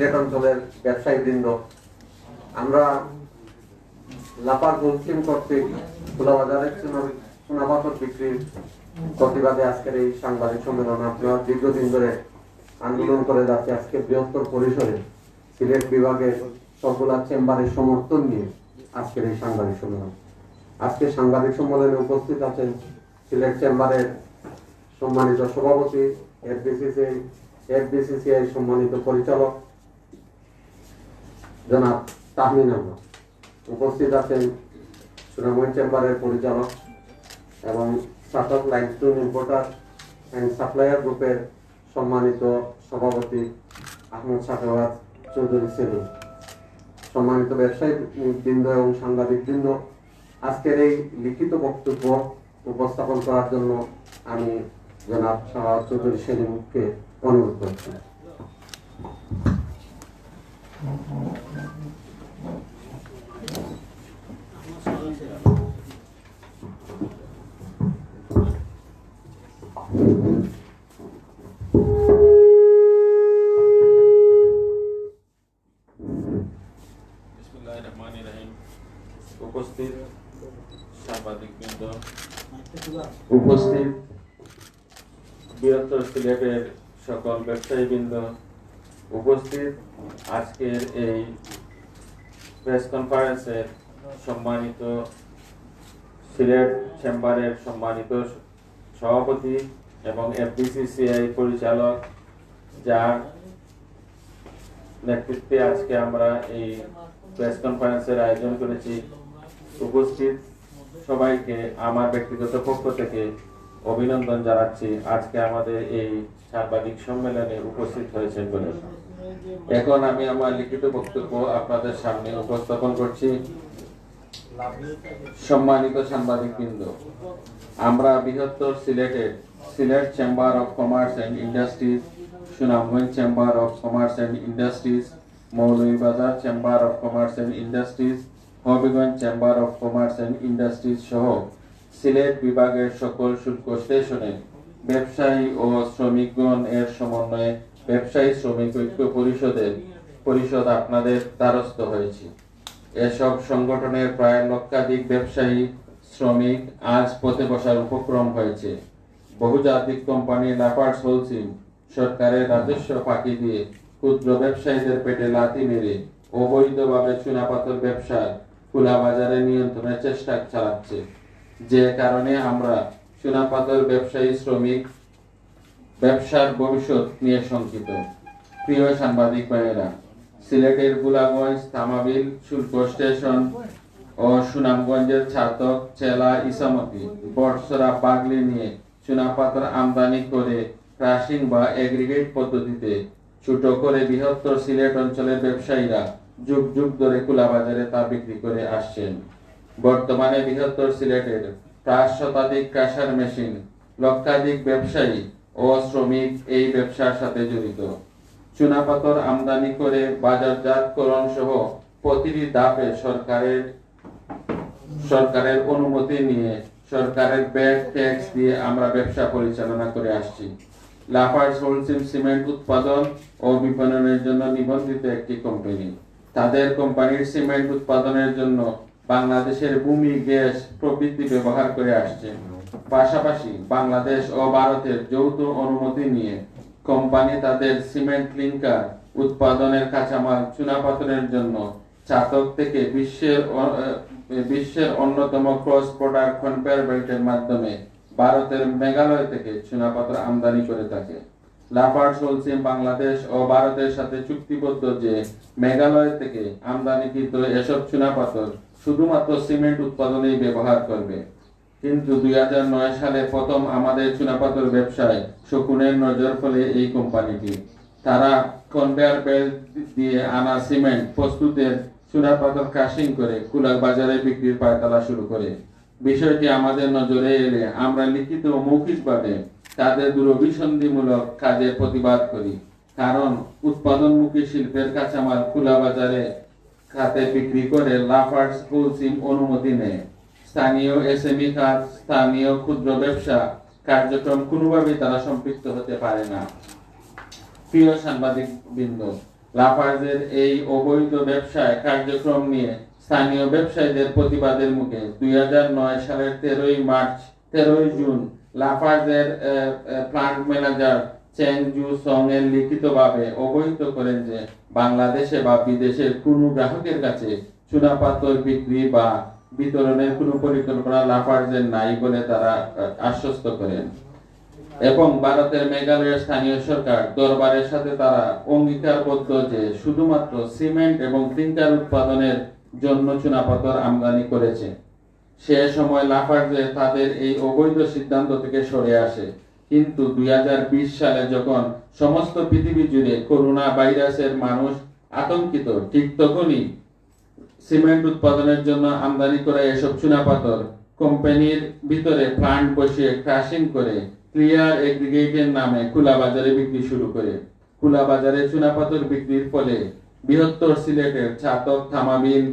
সিলেট অঞ্চলের ব্যবসায়ীবৃন্দ, আমরা লাপার মুসলিম কর্তৃক খোলা বাজারের চুনাপাথর বিক্রির প্রতিবাদে আজকের এই সাংবাদিক সম্মেলন। আপনারা দীর্ঘদিন ধরে আন্দোলন করে যাচ্ছে। আজকে বৃহত্তর পরিসরে সিলেট বিভাগের সবগুলা চেম্বারের সমর্থন নিয়ে আজকের এই সাংবাদিক সম্মেলন। আজকে সাংবাদিক সম্মেলনে উপস্থিত আছেন সিলেট চেম্বারের সম্মানিত সভাপতি, এফবিসিসিআই সম্মানিত পরিচালক জনাব তাহমিন আহমদ, উপস্থিত আছেন সুনামগঞ্জ চেম্বারের পরিচালক এবং সাতক লাইমস্টোন ইম্পোর্টার অ্যান্ড সাপ্লায়ার গ্রুপের সম্মানিত সভাপতি আহমদ সাফেওয়াত চৌধুরী সেলিম, সম্মানিত ব্যবসায়ী বৃন্দ এবং সাংবাদিক বৃন্দ। আজকের এই লিখিত বক্তব্য উপস্থাপন করার জন্য আমি জনাব সাফেওয়াত চৌধুরী সেলিমকে অনুরোধ করছি। উপস্থিত সাংবাদিকবৃন্দ, উপস্থিত বৃহত্তর সিলেটের সকল ব্যবসায়ীবৃন্দ, উপস্থিত আজকের এই প্রেস কনফারেন্সের সম্মানিত সিলেট চেম্বারের সম্মানিত সভাপতি এবং এফবিসিসিআই পরিচালক, যার নেতৃত্বে আজকে আমরা এই প্রেস কনফারেন্সের আয়োজন করেছি। উপস্থিত সবাইকে আমার ব্যক্তিগত পক্ষ থেকে অভিনন্দন জানাচ্ছি আজকে আমাদের এই সাংবাদিক সম্মেলনে উপস্থিত হয়েছেন বলে। এখন আমি আমার লিখিত বক্তব্য আপনাদের সামনে উপস্থাপন করছি। সম্মানিত সাংবাদিকবৃন্দ, আমরা বৃহত্তর Sylhet chamber of commerce and industries, Sunamganj chamber of commerce and industries, Moulvibazar chamber of commerce and industries, Habiganj chamber of commerce and industries সহ সিলেট বিভাগের সকল শুল্ক স্টেশনে ব্যবসায়ী ও শ্রমিকগণ এর সমন্বয়ে ব্যবসায়ী শ্রমিক ঐক্য পরিষদ আপনাদের দ্বারস্থ হয়েছে। এসব সংগঠনের প্রায় লক্ষাধিক ব্যবসায়ী শ্রমিক আজ পথে বসার উপক্রম হয়েছে। বহুজাতিক কোম্পানি লাফার্স হোলসেল সরকারের রাজস্ব ফাঁকি দিয়ে ক্ষুদ্র ব্যবসায়ীদের পেটে লাথি মেরে অবৈধভাবে চুনাপাথর ব্যবসা খোলা বাজারে নিয়ন্ত্রণের চেষ্টা চালাচ্ছে, যে কারণে আমরা চুনাপাথর ব্যবসায়ী শ্রমিক ব্যবসার ভবিষ্যৎ নিয়ে শঙ্কিত। প্রিয় সাংবাদিক ভাইয়েরা, সিলেটের গুলাগঞ্জ, তামাবিল শুল্ক স্টেশন ও সুনামগঞ্জের ছাতক, চেলা, ইসামতি, বটসরা, বাগলি নিয়ে চুনাপাথর আমদানি করে ক্রাশিং বা এগ্রিগেট পদ্ধতিতে ছোট করে বৃহত্তর সিলেট অঞ্চলের ব্যবসায়ীরা যুগ যুগ ধরে খোলা বাজারে তা বিক্রি করে আসছেন। বর্তমানে বৃহত্তর সিলেটের প্রায় শতাধিক ক্রাশার মেশিন, লক্ষাধিক ব্যবসায়ী ও শ্রমিক এই ব্যবসার সাথে জড়িত। চুনাপাথর আমদানি করে বাজারজাতকরণ সহ প্রতিটি ধাপে সরকারের অনুমতি নিয়ে সরকারের ব্যাট ট্যাক্স দিয়ে আমরা ব্যবসা পরিচালনা করে আসছি। লাফার্স হোলসেল সিমেন্ট উৎপাদন ও বিপণনের জন্য নিবন্ধিত একটি কোম্পানি। তাদের কোম্পানির সিমেন্ট উৎপাদনের জন্য বাংলাদেশের ভূমি, গ্যাস প্রভৃতি ব্যবহার করে আসছে। পাশাপাশি বাংলাদেশ ও ভারতের যৌথ অনুমতি নিয়ে কোম্পানি তাদের সিমেন্ট ক্লিংকার উৎপাদনের কাঁচামাল চুনাপাথরের জন্য চাতক থেকে বিশ্বের অন্যতম ক্রস বর্ডার কনভেয়ার বেল্টের মাধ্যমে ভারতের মেঘালয় থেকে চুনাপাথর আমদানি করে থাকে। লাফার্স হোলসেল বাংলাদেশ ও ভারতের সাথে চুক্তিবদ্ধ যে মেঘালয় থেকে আমদানিকৃত এসব চুনাপাথর শুধুমাত্র সিমেন্ট উৎপাদনেই ব্যবহার করবে। কিন্তু 2009 সালে প্রথম আমাদের চুনাপাথর ব্যবসায় শকুনের নজর ফেলে এই কোম্পানিটি। তারা কনভেয়ার বেল্ট দিয়ে আনা সিমেন্ট প্রস্তুতের চুনাপাথর ক্রাশিং করে খোলা বাজারে বিক্রির পায়তারা শুরু করে। বিষয়টি আমাদের নজরে এলে আমরা লিখিত ও মৌখিকভাবে তাদের দূরভিসন্ধিমূলক কাজের প্রতিবাদ করি। কারণ উৎপাদনমুখী শিল্পের কাঁচামাল খোলা বাজারে খাতে বিক্রি করে লাফার্স হোলসেল অনুমতি নেয়। স্থানীয় এসএমই খাত, স্থানীয় ক্ষুদ্র ব্যবসা কার্যক্রম কোনোভাবেই তারা সম্পৃক্ত হতে পারে না। প্রিয় সাংবাদিক বৃন্দ, লাফার্জের এই অবৈধ ব্যবসায় কার্যক্রম নিয়ে স্থানীয় ব্যবসায়ীদের প্রতিবাদের মুখে 2009 সালের 13ই জুন লাফার্জের প্লান্ট ম্যানেজার চেং জু সং এর লিখিতভাবে অবহিত করেন যে বাংলাদেশে বা বিদেশের কোনো গ্রাহকের কাছে চুনাপাথর বিক্রি বা বিতরণের কোনো পরিকল্পনা লাফার্জের নাই বলে তারা আশ্বস্ত করেন এবং ভারতের মেঘালয়ের স্থানীয় সরকার দরবারের সাথে তারা অঙ্গীকারবদ্ধ যে শুধুমাত্র সিমেন্ট এবং ক্লিংকার উৎপাদনের জন্য চুনাপাথর আমদানি করেছে। সে সময় লাফার্জে তাদের এই অবৈধ সিদ্ধান্ত থেকে সরে আসে, কিন্তু 2020 সালে যখন সমস্ত পৃথিবী জুড়ে করোনা ভাইরাসের মানুষ আতঙ্কিত, ঠিক তখনই সিমেন্ট উৎপাদনের জন্য আমদানি করা এসব চুনাপাথর কোম্পানির ভিতরে প্লান্ট বসিয়ে ক্রাশিং করে ক্লিয়ার এগ্রিগেটের নামে খোলা বাজারে বিক্রি শুরু করে। খোলা বাজারে চুনাপাথর বিক্রির ফলে বৃহত্তর সিলেটের ছাতক, থামাবিল,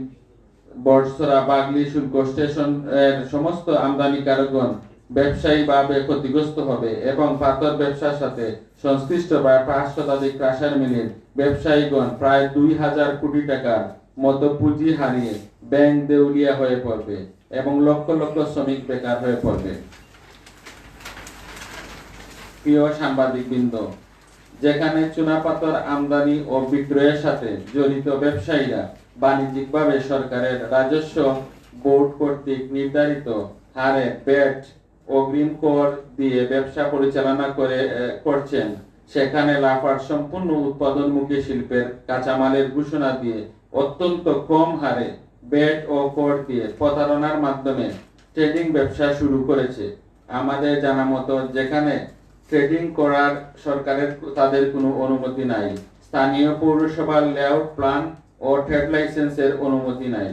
বর্ষরা, বাগলি শুল্ক স্টেশন এর সমস্ত আমদানিকারকগণ ব্যবসায়ীভাবে ক্ষতিগ্রস্ত হবে এবং পাথর ব্যবসার সাথে সংশ্লিষ্ট প্রায় 5 শতাধিক ক্রাশার মিলের ব্যবসায়ীগণ প্রায় 2000 কোটি টাকার মতো পুঁজি হারিয়ে ব্যাংক দেউলিয়া হয়ে পড়বে এবং লক্ষ লক্ষ শ্রমিক বেকার হয়ে পড়বে। প্রিয় সাংবাদিকবৃন্দ, যেখানে চুনাপাথর আমদানি ও বিক্রয়ের সাথে জড়িত ব্যবসায়ীরা বাণিজ্যিকভাবে সরকারের রাজস্ব বোর্ড কর্তৃক নির্ধারিত হারে ভ্যাট অগ্রিম কর দিয়ে ব্যবসা পরিচালনা করছেন, সেখানে লাফার্জ সম্পূর্ণ উৎপাদনমুখী শিল্পের কাঁচামালের ঘোষণা দিয়ে অত্যন্ত কম হারে ভ্যাট ও কর দিয়ে প্রতারণার মাধ্যমে ট্রেডিং ব্যবসা শুরু করেছে। আমাদের জানা মতো যেখানে ট্রেডিং করার সরকারের তাদের কোনো অনুমতি নাই, স্থানীয় পৌরসভার লেআউট প্ল্যান ও ট্রেড লাইসেন্সের অনুমতি নাই।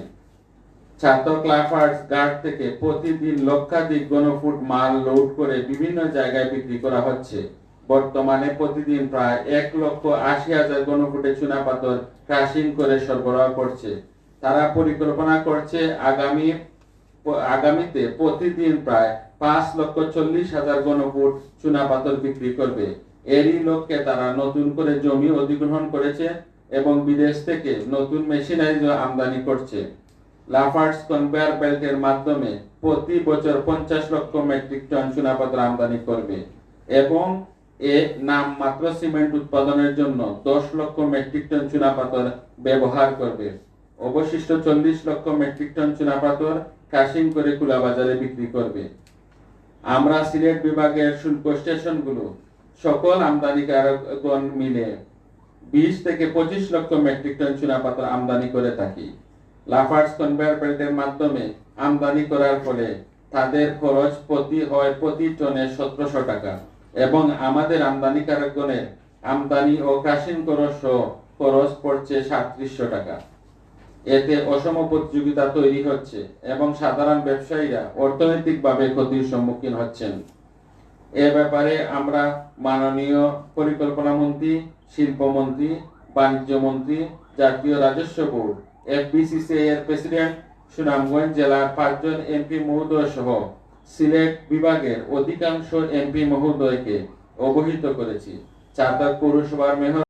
ছাতক লাফার্জ গার্ড থেকে প্রতিদিন লক্ষাধিক ঘনফুট মাল লোড করে বিভিন্ন জায়গায় বিক্রি করা হচ্ছে। বর্তমানে প্রতিদিন প্রায় 1,80,000 ঘনফুটে চুনাপাথর ক্রাশিং করে সরবরাহ করছে। তারা পরিকল্পনা করছে আগামীতে প্রতিদিন প্রায় 5,40,000 ঘনফুট চুনাপাথর বিক্রি করবে। এরই লক্ষ্যে তারা নতুন করে জমি অধিগ্রহণ করেছে এবং বিদেশ থেকে নতুন মেশিনারি আমদানি করছে। লাফার্জ কনভেয়ার বেল্টের মাধ্যমে প্রতি বছর 50 লক্ষ মেট্রিক টন চুনাপাথর আমদানি করবে এবং নামমাত্র সিমেন্ট উৎপাদনের জন্য 10 লক্ষ মেট্রিক টন চুনাপাথর ব্যবহার করবে। অবশিষ্ট 40 লক্ষ মেট্রিক টন চুনাপাথর ক্রাশিং করে খোলা বাজারে বিক্রি করবে। আমরা সিলেট বিভাগের শুল্ক স্টেশনগুলো সকল আমদানিকারকগণ মিলে 20 থেকে 25 লক্ষ মেট্রিক টন চুনাপাথর আমদানি করে থাকি। লাফার্জ কনভেয়ার বেল্টের মাধ্যমে আমদানি করার ফলে তাদের খরচ প্রতি টনে 1700 টাকা এবং আমাদের আমদানিকারকগণের আমদানি ও ক্রাশিং খরচ পড়ছে 3700 টাকা। এতে অসম প্রতিযোগিতা তৈরি হচ্ছে এবং সাধারণ ব্যবসায়ীরা অর্থনৈতিকভাবে ক্ষতির সম্মুখীন হচ্ছেন। এ ব্যাপারে আমরা মাননীয় পরিকল্পনা মন্ত্রী, শিল্পমন্ত্রী, বাণিজ্য মন্ত্রী, জাতীয় রাজস্ব বোর্ড, FBCCI এর প্রেসিডেন্ট, সুনামগঞ্জ জেলার 5 জন এমপি মহোদয় সহ সিলেট বিভাগের অধিকাংশ এমপি মহোদয়কে অবহিত করেছি। ছাতক পৌরসভার মেয়র